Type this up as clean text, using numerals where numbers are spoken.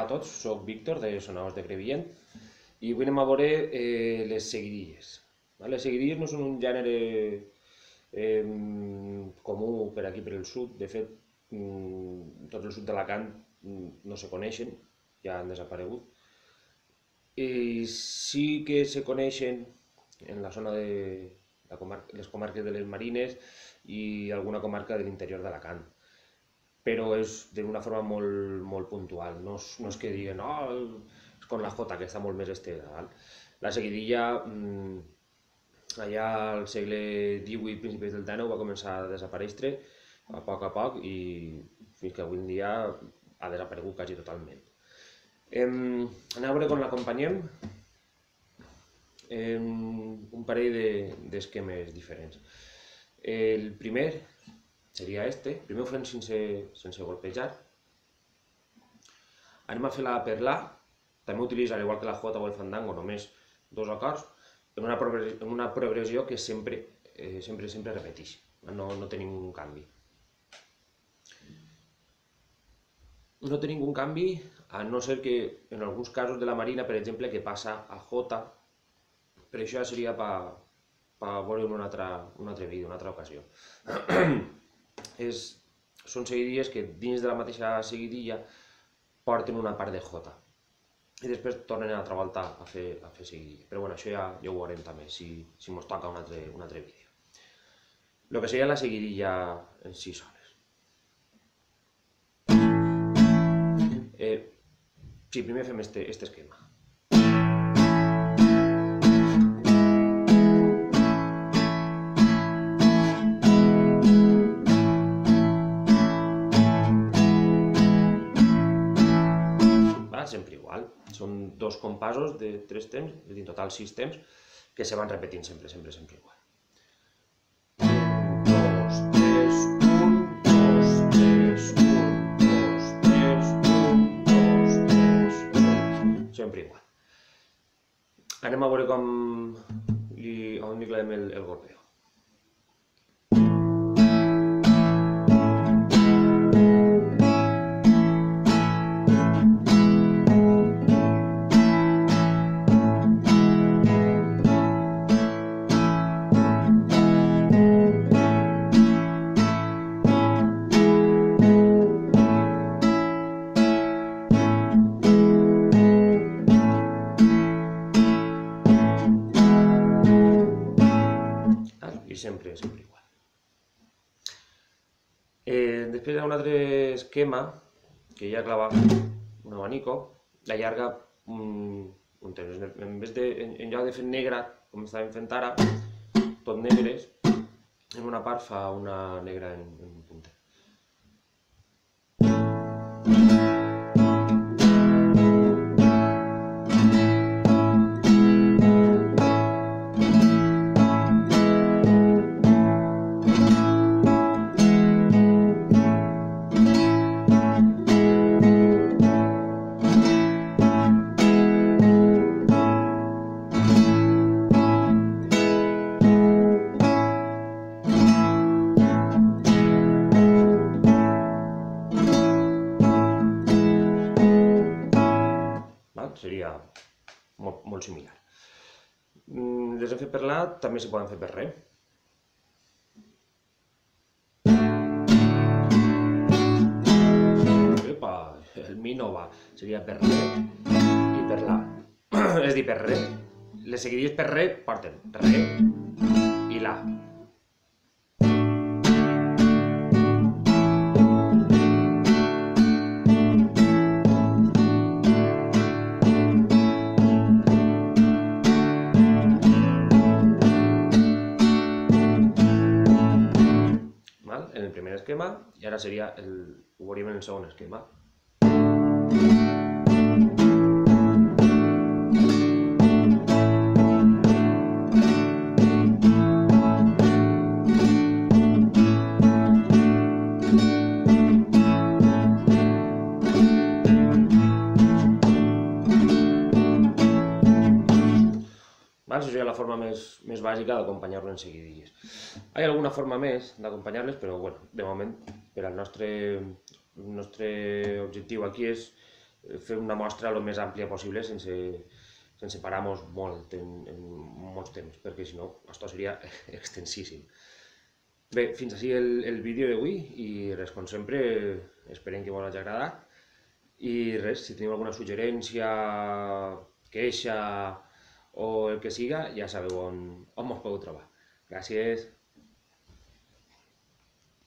a tots, soc Víctor de Sonaos de Crevillent i avui anem a veure les seguidilles. Les seguidilles no són un gènere comú per aquí per el sud, de fet tot el sud d'Alacant no se coneixen, ja han desaparegut. I sí que se coneixen en la zona de les comarques de les Marines i alguna comarca de l'interior d'Alacant, però és d'una forma molt puntual, no és que diguen és con la Jota, que està molt més estesa. La seguidilla allà al segle XVIII, principis del XIX, va començar a desaparèixer a poc i fins que avui en dia ha desaparegut quasi totalment. Anem a veure com l'acompanyem. Un parell d'esquemes diferents. El primer seria este, primer ho fem sense golpejar. Anem a fer la per la, també utilitzar, igual que la jota o el fandango, només dos acords, en una progressió que sempre repeteix, no té ningú canvi. No té ningú canvi, a no ser que en alguns casos de la marina, per exemple, que passa a jota, però això ja seria per veure en un altre vídeo, una altra ocasió. Són seguidilles que dins de la mateixa seguidilla porten una part de jota i després tornen a altra volta a fer seguidilla. Però bueno, això ja ho veurem també, si mos toca un altre vídeo. El que seria la seguidilla en si soles. Sí, primer fem este esquema. Sempre igual, són dos compassos de 3 temps, en total 6 temps, que se van repetint sempre igual. 1, 2, 3, 1, 2, 3, 1, 2, 3, 1, 2, 3, 1, sempre igual. Anem a veure on li clavem el golpeo. I sempre igual. Després hi ha un altre esquema que ja clava un abanico, la llarga un temps. En lloc de fer negra, com estàvem fent ara, tot negres, en una part fa una negra en punta. Seria molt similar. Les hem fet per la, també se poden fer per re. Epa, el mi no va, seria per re i per la. És a dir, per re, les seguidilles per re porten re i la. En el primer esquema, i ara ho veuríem en el segon esquema. Això seria la forma més bàsica d'acompanyar-lo en seguidilles. Hi ha alguna forma més d'acompanyar-les, però bueno, de moment, per al nostre objectiu aquí és fer una mostra el més àmplia possible sense parar-nos molt en molts temps, perquè si no, això seria extensíssim. Bé, fins així el vídeo d'avui i res, com sempre, esperem que us hagi agradat i res, si teniu alguna suggerència, queixa o el que siga, ja sabeu on mos podeu trobar. Gràcies.